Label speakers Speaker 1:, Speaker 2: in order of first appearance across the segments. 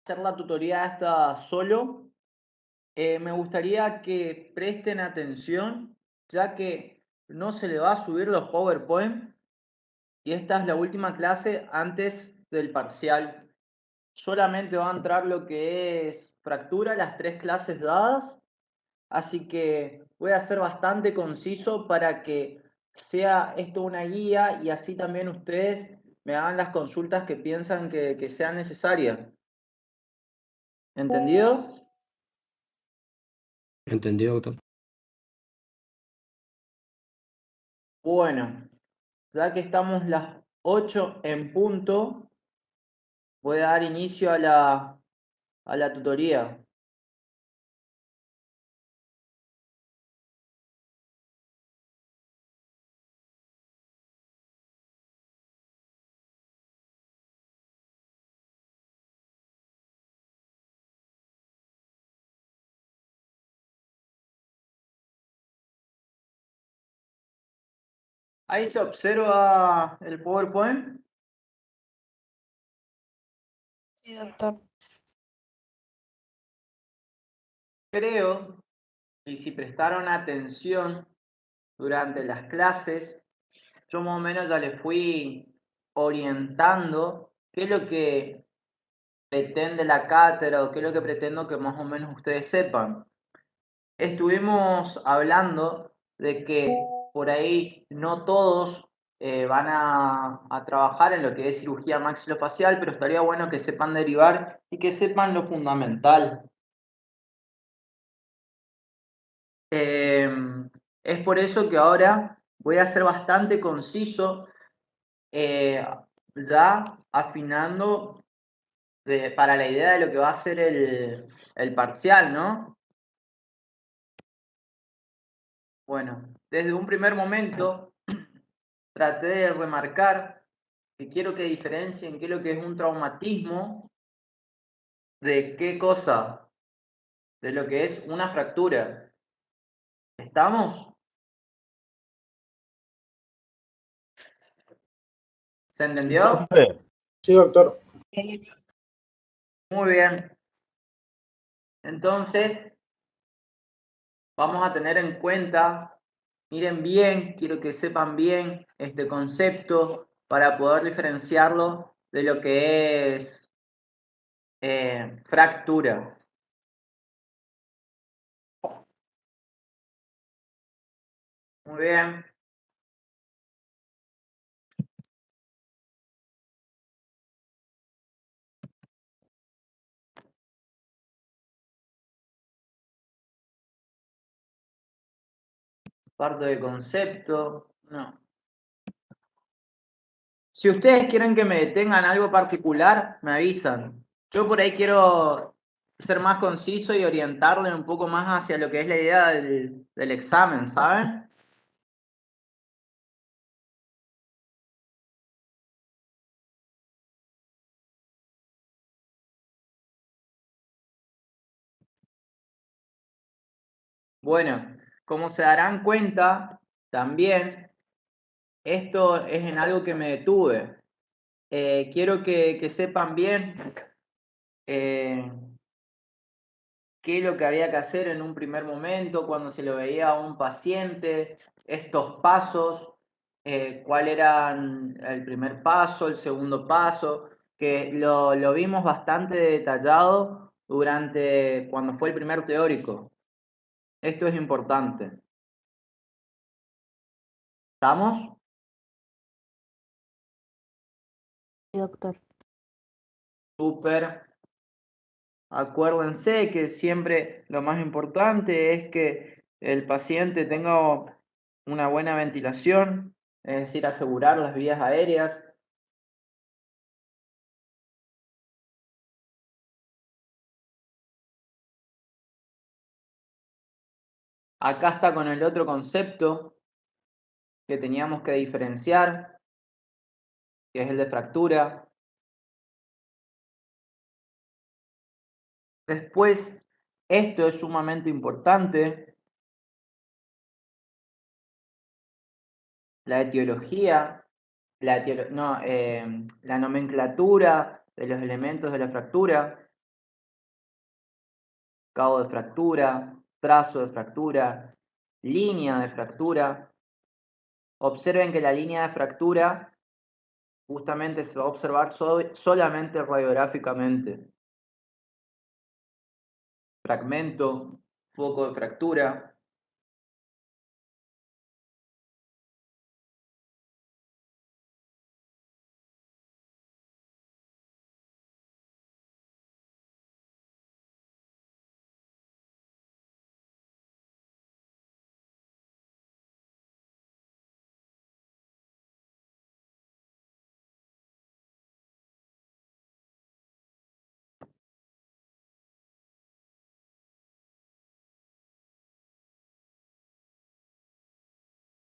Speaker 1: hacer la tutoría esta solo. Me gustaría que presten atención, ya que no se le va a subir los PowerPoint y esta es la última clase antes del parcial. Solamente va a entrar lo que es fractura, las 3 clases dadas, así que voy a ser bastante conciso para que sea esto una guía y así también ustedes me hagan las consultas que piensan que sean necesarias. ¿Entendido?
Speaker 2: Entendido, doctor.
Speaker 1: Bueno, ya que estamos las 8 en punto, voy a dar inicio a la tutoría. Ahí se observa el PowerPoint.
Speaker 3: Sí, doctor.
Speaker 1: Creo que si prestaron atención durante las clases, yo más o menos ya les fui orientando qué es lo que pretende la cátedra o qué es lo que pretendo que más o menos ustedes sepan. Estuvimos hablando de que por ahí no todos van a trabajar en lo que es cirugía maxilofacial, pero estaría bueno que sepan derivar y que sepan lo fundamental. Eh, es por eso que ahora voy a ser bastante conciso, eh, ya afinando para la idea de lo que va a ser el parcial, ¿no? Bueno, desde un primer momento traté de remarcar que quiero que diferencien qué es lo que es un traumatismo de qué cosa, de lo que es una fractura. ¿Estamos? ¿Se entendió?
Speaker 4: Sí, doctor.
Speaker 1: Muy bien. Entonces, vamos a tener en cuenta, miren bien, quiero que sepan bien este concepto para poder diferenciarlo de lo que es fractura. Muy bien. Parte de concepto, no. Si ustedes quieren que me detengan algo particular, me avisan. Yo por ahí quiero ser más conciso y orientarle un poco más hacia lo que es la idea del examen, ¿saben? Bueno, como se darán cuenta, también esto es en algo que me detuve. Quiero que sepan bien eh, qué es lo que había que hacer en un primer momento cuando se lo veía a un paciente, estos pasos, cuál era el primer paso, el segundo paso, que lo vimos bastante detallado durante cuando fue el primer teórico. Esto es importante. ¿Estamos?
Speaker 3: Sí, doctor.
Speaker 1: Súper. Acuérdense que siempre lo más importante es que el paciente tenga una buena ventilación, es decir, asegurar las vías aéreas. Acá está con el otro concepto que teníamos que diferenciar, que es el de fractura. Después, esto es sumamente importante, la etiología, la nomenclatura de los elementos de la fractura. cabo de fractura, trazo de fractura, línea de fractura. Observen que la línea de fractura justamente se va a observar solamente radiográficamente. Fragmento, foco de fractura.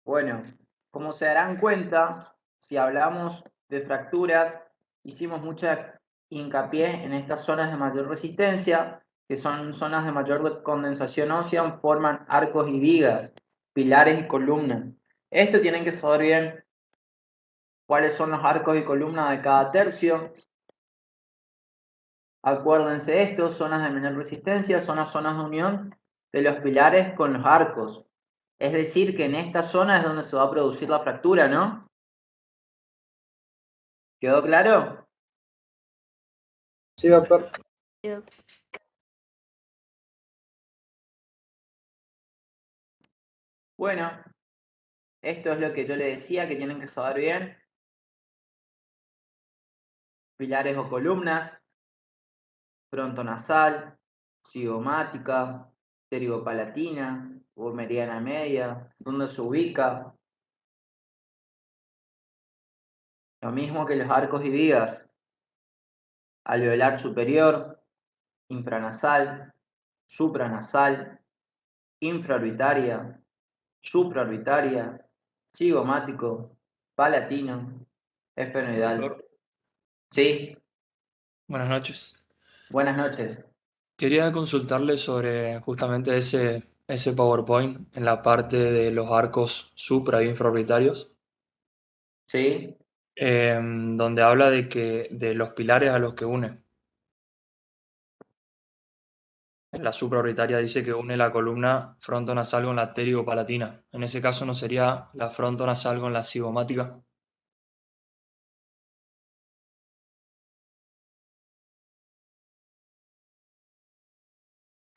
Speaker 1: Bueno, como se darán cuenta, si hablamos de fracturas, hicimos mucha hincapié en estas zonas de mayor resistencia, que son zonas de mayor condensación ósea, forman arcos y vigas, pilares y columnas. Esto tienen que saber bien cuáles son los arcos y columnas de cada tercio. Acuérdense esto, zonas de menor resistencia son las zonas de unión de los pilares con los arcos. Es decir, que en esta zona es donde se va a producir la fractura, ¿no? ¿Quedó claro?
Speaker 2: Sí, doctor.
Speaker 3: Sí, doctor.
Speaker 1: Bueno, esto es lo que yo le decía que tienen que saber bien. Pilares o columnas, frontonasal, cigomática, pterigopalatina o mediana media, dónde se ubica. Lo mismo que los arcos y vigas, alveolar superior, infranasal, supranasal, infraorbitaria, supraorbitaria, cigomático, palatino, esfenoidal.
Speaker 4: Doctor,
Speaker 1: Sí,
Speaker 4: buenas noches.
Speaker 1: buenas noches.
Speaker 4: Quería consultarle sobre justamente ese PowerPoint en la parte de los arcos supra e infraorbitarios,
Speaker 1: Sí,
Speaker 4: donde habla de los pilares a los que une. En la supraorbitaria dice que une la columna frontonasal con la pterigopalatina. En ese caso, ¿no sería la frontonasal con la cigomática?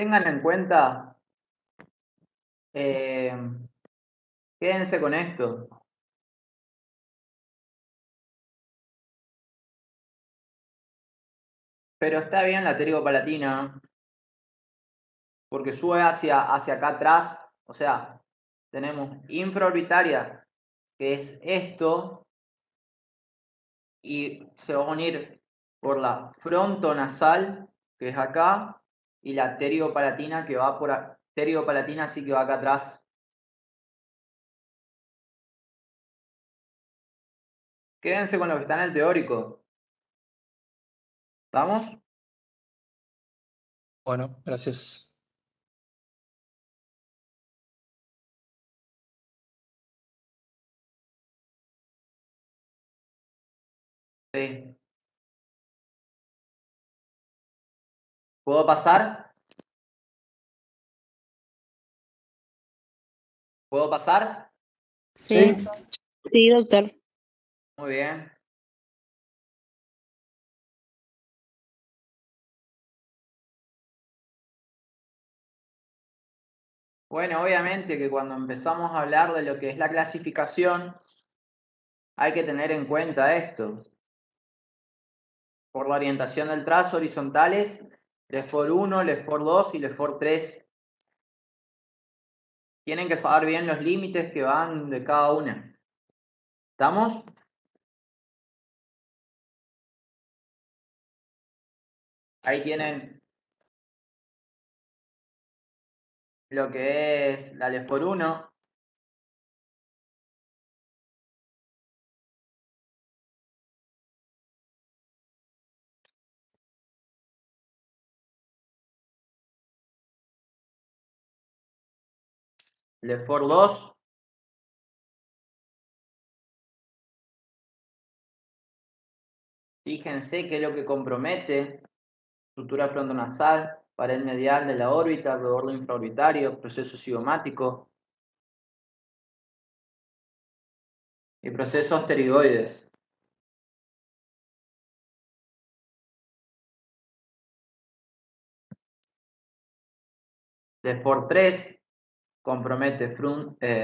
Speaker 1: tengan en cuenta, eh, quédense con esto. Pero está bien la pterigopalatina, porque sube hacia acá atrás. O sea, tenemos infraorbitaria, que es esto, y se va a unir por la frontonasal, que es acá, y la pterigopalatina, que va por pterigopalatina, así que va acá atrás. Quédense con lo que está en el teórico. ¿Vamos?
Speaker 4: Bueno, gracias.
Speaker 1: Sí. ¿Puedo pasar? ¿Puedo pasar?
Speaker 3: Sí, sí, doctor.
Speaker 1: Muy bien. Bueno, obviamente que cuando empezamos a hablar de lo que es la clasificación, hay que tener en cuenta esto. Por la orientación del trazo, horizontales, LEFOR 1, LEFOR 2 y LEFOR 3. Tienen que saber bien los límites que van de cada una. ¿Estamos? Ahí tienen lo que es la LEFOR 1. LEFOR 2. Fíjense qué es lo que compromete. Sutura frontonasal, pared medial de la órbita, rebordo infraorbitario, proceso cigomático y procesos pterigoides. Lefort 3 compromete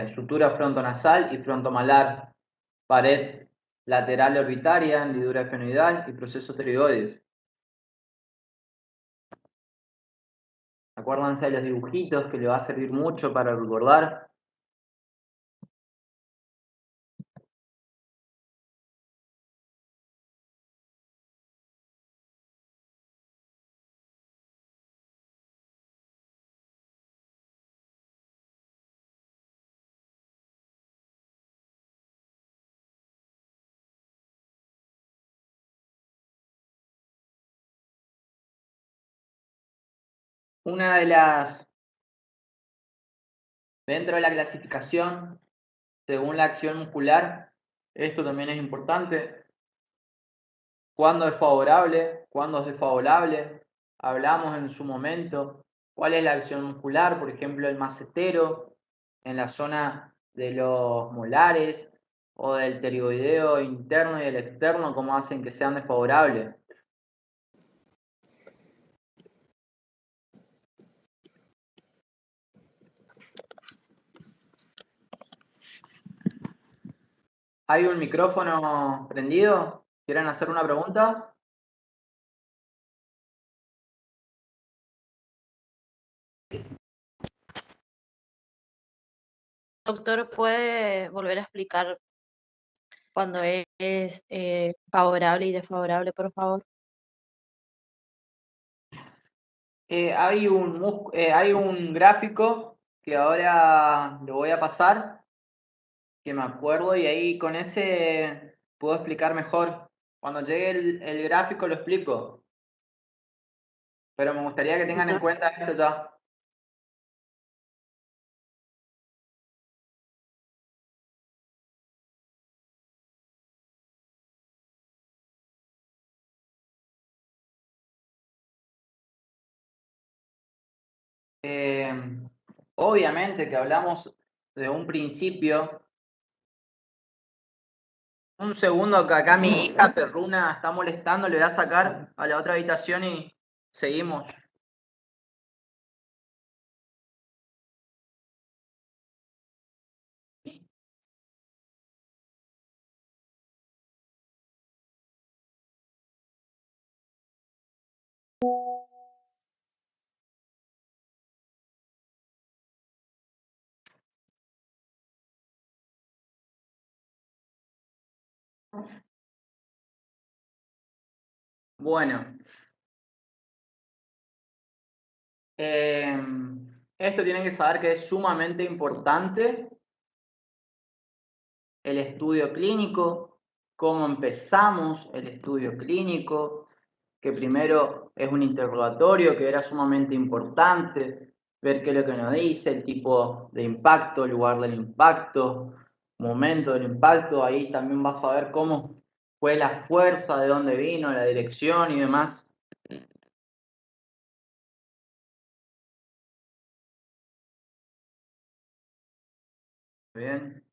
Speaker 1: sutura frontonasal y frontomalar, pared lateral orbitaria, hendidura efenoidal y procesos pterigoides. Acuérdense de los dibujitos que le va a servir mucho para recordar. Una de las, dentro de la clasificación, según la acción muscular, esto también es importante. ¿Cuándo es favorable? ¿Cuándo es desfavorable? Hablamos en su momento. ¿Cuál es la acción muscular? Por ejemplo, el macetero en la zona de los molares o del pterigoideo interno y el externo, ¿cómo hacen que sean desfavorables? ¿Hay un micrófono prendido? ¿Quieren hacer una pregunta?
Speaker 3: Doctor, ¿puede volver a explicar cuando es favorable y desfavorable, por favor?
Speaker 1: Hay un gráfico que ahora lo voy a pasar, que me acuerdo, y ahí con ese puedo explicar mejor. Cuando llegue el gráfico lo explico, pero me gustaría que tengan en cuenta esto ya. Obviamente que hablamos de un principio. Un segundo que acá mi hija perruna está molestando, le voy a sacar a la otra habitación y seguimos. Bueno, esto tienen que saber que es sumamente importante el estudio clínico, cómo empezamos el estudio clínico, que primero es un interrogatorio que era sumamente importante, ver qué es lo que nos dice, el tipo de impacto, el lugar del impacto, momento del impacto, ahí también vas a ver cómo fue la fuerza, de dónde vino, la dirección y demás. Bien.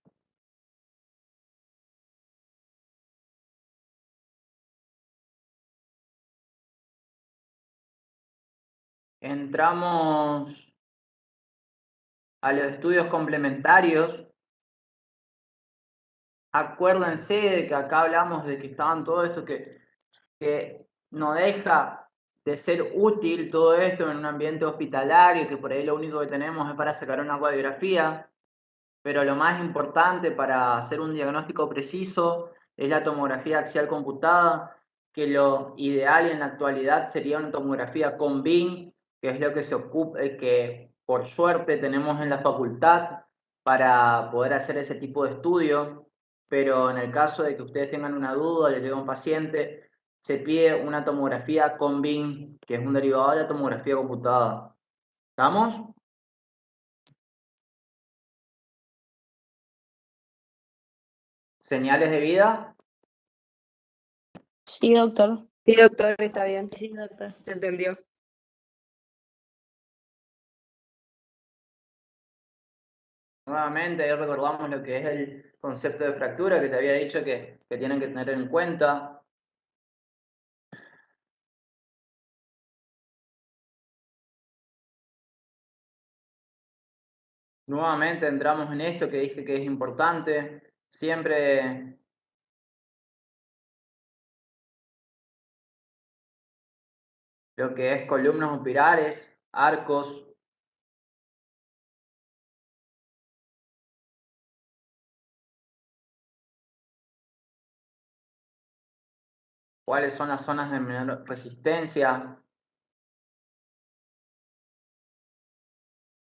Speaker 1: Entramos a los estudios complementarios. Acuérdense de que acá hablamos de que estaban todo esto que no deja de ser útil todo esto en un ambiente hospitalario, que por ahí lo único que tenemos es para sacar una radiografía, pero lo más importante para hacer un diagnóstico preciso es la tomografía axial computada, que lo ideal en la actualidad sería una tomografía con BIM, que es lo que se ocupa, que por suerte tenemos en la facultad para poder hacer ese tipo de estudio, pero en el caso de que ustedes tengan una duda, le llega un paciente, se pide una tomografía con BIM, que es un derivado de la tomografía computada. ¿Estamos? ¿Señales de vida?
Speaker 3: Sí, doctor.
Speaker 5: Sí, doctor, está bien.
Speaker 3: Sí, doctor.
Speaker 5: Se entendió.
Speaker 1: Nuevamente, ahí recordamos lo que es el concepto de fractura que te había dicho que tienen que tener en cuenta. Nuevamente entramos en esto que dije que es importante. Siempre lo que es columnas o pilares, arcos. Cuáles son las zonas de menor resistencia.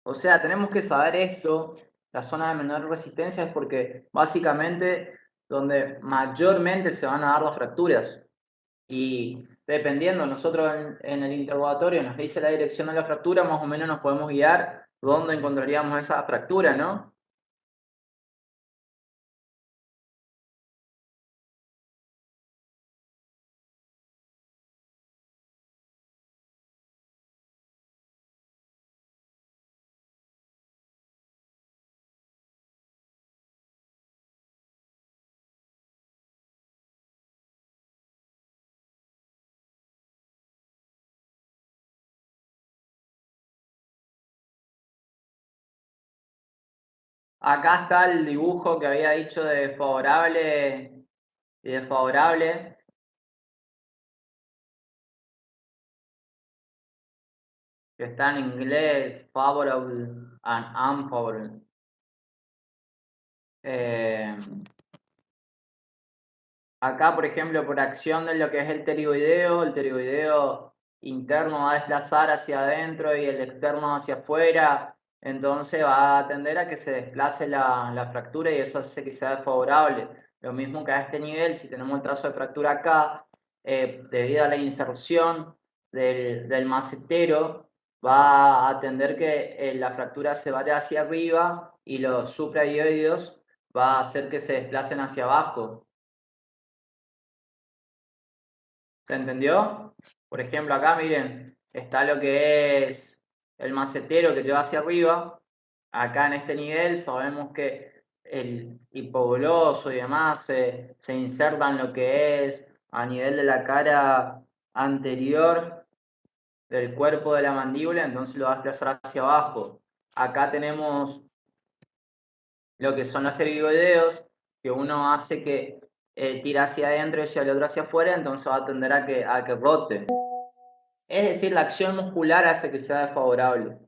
Speaker 1: O sea, tenemos que saber esto, la zona de menor resistencia es porque básicamente donde mayormente se van a dar las fracturas. Y dependiendo, nosotros en el interrogatorio nos dice la dirección de la fractura, más o menos nos podemos guiar dónde encontraríamos esa fractura, ¿no? Acá está el dibujo que había dicho de favorable y desfavorable. Que está en inglés, favorable and unfavorable. Acá, por ejemplo, por acción de lo que es el pterigoideo interno va a desplazar hacia adentro y el externo hacia afuera, entonces va a tender a que se desplace la fractura y eso hace que sea desfavorable. Lo mismo que a este nivel, si tenemos el trazo de fractura acá, debido a la inserción del macetero, va a tender que la fractura se vaya hacia arriba y los supraioideos va a hacer que se desplacen hacia abajo. ¿Se entendió? Por ejemplo, acá miren, está lo que es el macetero que lleva hacia arriba. Acá en este nivel sabemos que el hipogloso y demás se insertan lo que es a nivel de la cara anterior del cuerpo de la mandíbula, entonces lo va a desplazar hacia abajo. Acá tenemos lo que son los pterigoideos, que uno hace que tira hacia adentro y hacia el otro hacia afuera, entonces va a tender a que rote. Es decir, la acción muscular hace que sea desfavorable.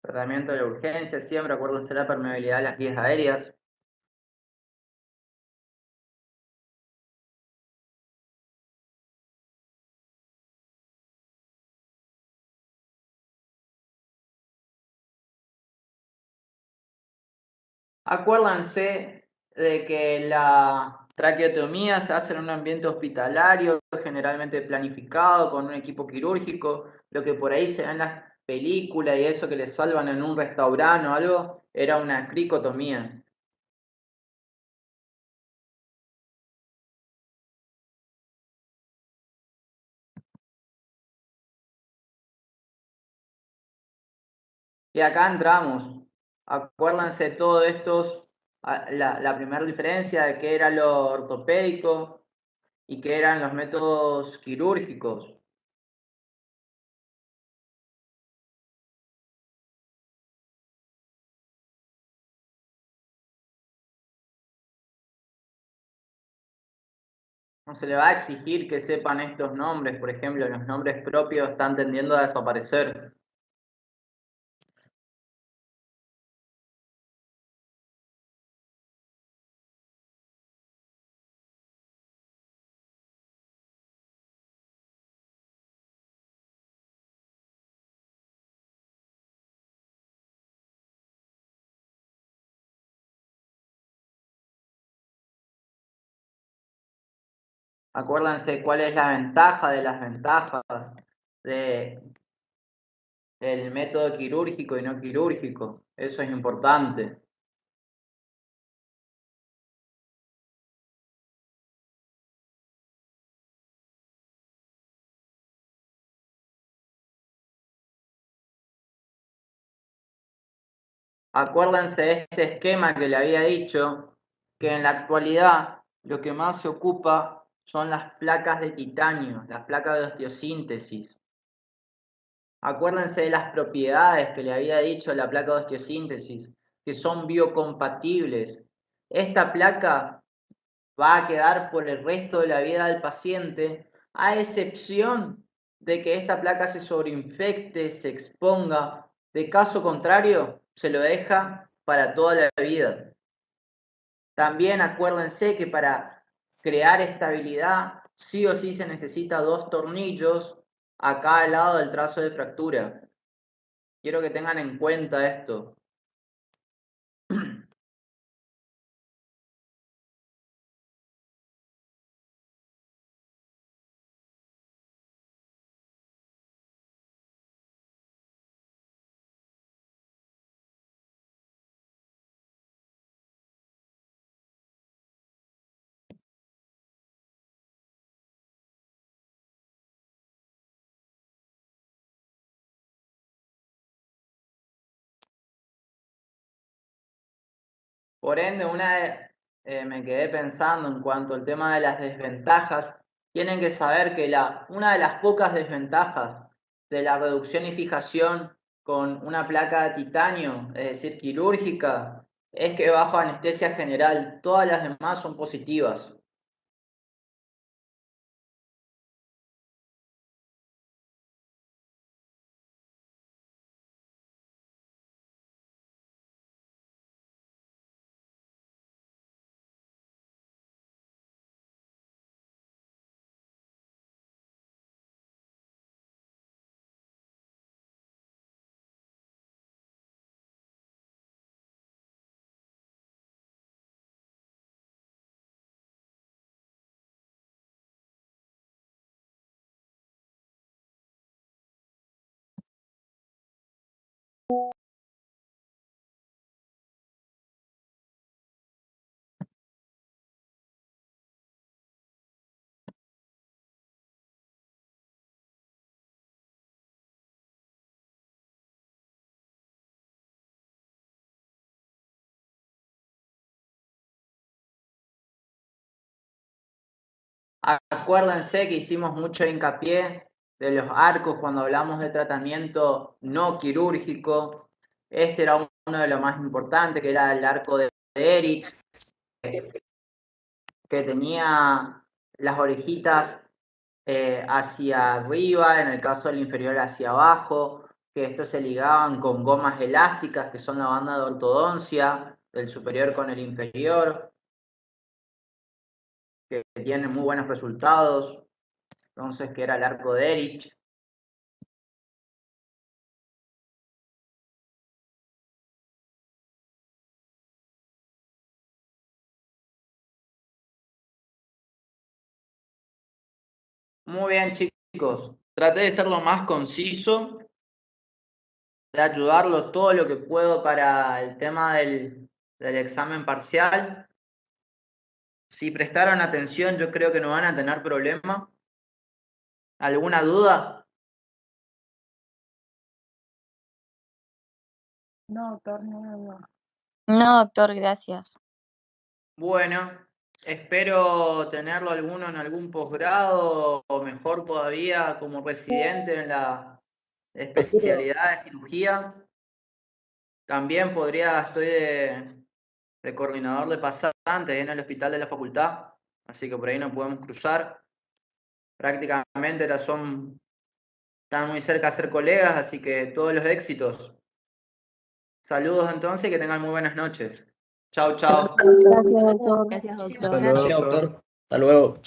Speaker 1: Tratamiento de la urgencia, siempre acuérdense la permeabilidad de las vías aéreas. Acuérdense de que la traqueotomía se hace en un ambiente hospitalario, generalmente planificado, con un equipo quirúrgico. Lo que por ahí se ve en las películas y eso que le salvan en un restaurante o algo, era una cricotomía. Y acá entramos. Acuérdense de todos estos, la primera diferencia de qué era lo ortopédico y qué eran los métodos quirúrgicos. no se le va a exigir que sepan estos nombres. Por ejemplo, los nombres propios están tendiendo a desaparecer. Acuérdense cuál es la ventaja de las ventajas del método quirúrgico y no quirúrgico. Eso es importante. Acuérdense de este esquema que le había dicho, que en la actualidad lo que más se ocupa son las placas de titanio, las placas de osteosíntesis. Acuérdense de las propiedades que le había dicho la placa de osteosíntesis, que son biocompatibles. Esta placa va a quedar por el resto de la vida del paciente, a excepción de que esta placa se sobreinfecte, se exponga. De caso contrario, se lo deja para toda la vida. También acuérdense que para crear estabilidad, sí o sí se necesita 2 tornillos a cada lado del trazo de fractura. Quiero que tengan en cuenta esto. Por ende, me quedé pensando en cuanto al tema de las desventajas. Tienen que saber que una de las pocas desventajas de la reducción y fijación con una placa de titanio, es decir, quirúrgica, es que bajo anestesia general, todas las demás son positivas. Acuérdense que hicimos mucho hincapié de los arcos cuando hablamos de tratamiento no quirúrgico. Este era uno de los más importantes, que era el arco de Erich, que tenía las orejitas hacia arriba, en el caso del inferior hacia abajo, que estos se ligaban con gomas elásticas, que son la banda de ortodoncia, del superior con el inferior, que tienen muy buenos resultados. Entonces, que era el arco de Erich. Muy bien, chicos. Traté de ser lo más conciso, de ayudarlo todo lo que puedo para el tema del examen parcial. Si prestaron atención, yo creo que no van a tener problema. ¿Alguna duda?
Speaker 5: No, doctor, no.
Speaker 6: No, doctor, gracias.
Speaker 1: Bueno, espero tenerlo alguno en algún posgrado o mejor todavía como residente en la especialidad de cirugía. También estoy de coordinador de pasantes en el hospital de la facultad. así que por ahí no podemos cruzar. Prácticamente están muy cerca de ser colegas, así que todos los éxitos. Saludos entonces y que tengan muy buenas noches. Chao, chao.
Speaker 5: Gracias, doctor.
Speaker 3: Gracias,
Speaker 2: Hasta
Speaker 3: doctor.
Speaker 2: luego,
Speaker 7: Sí,
Speaker 2: doctor.
Speaker 7: doctor. Hasta luego.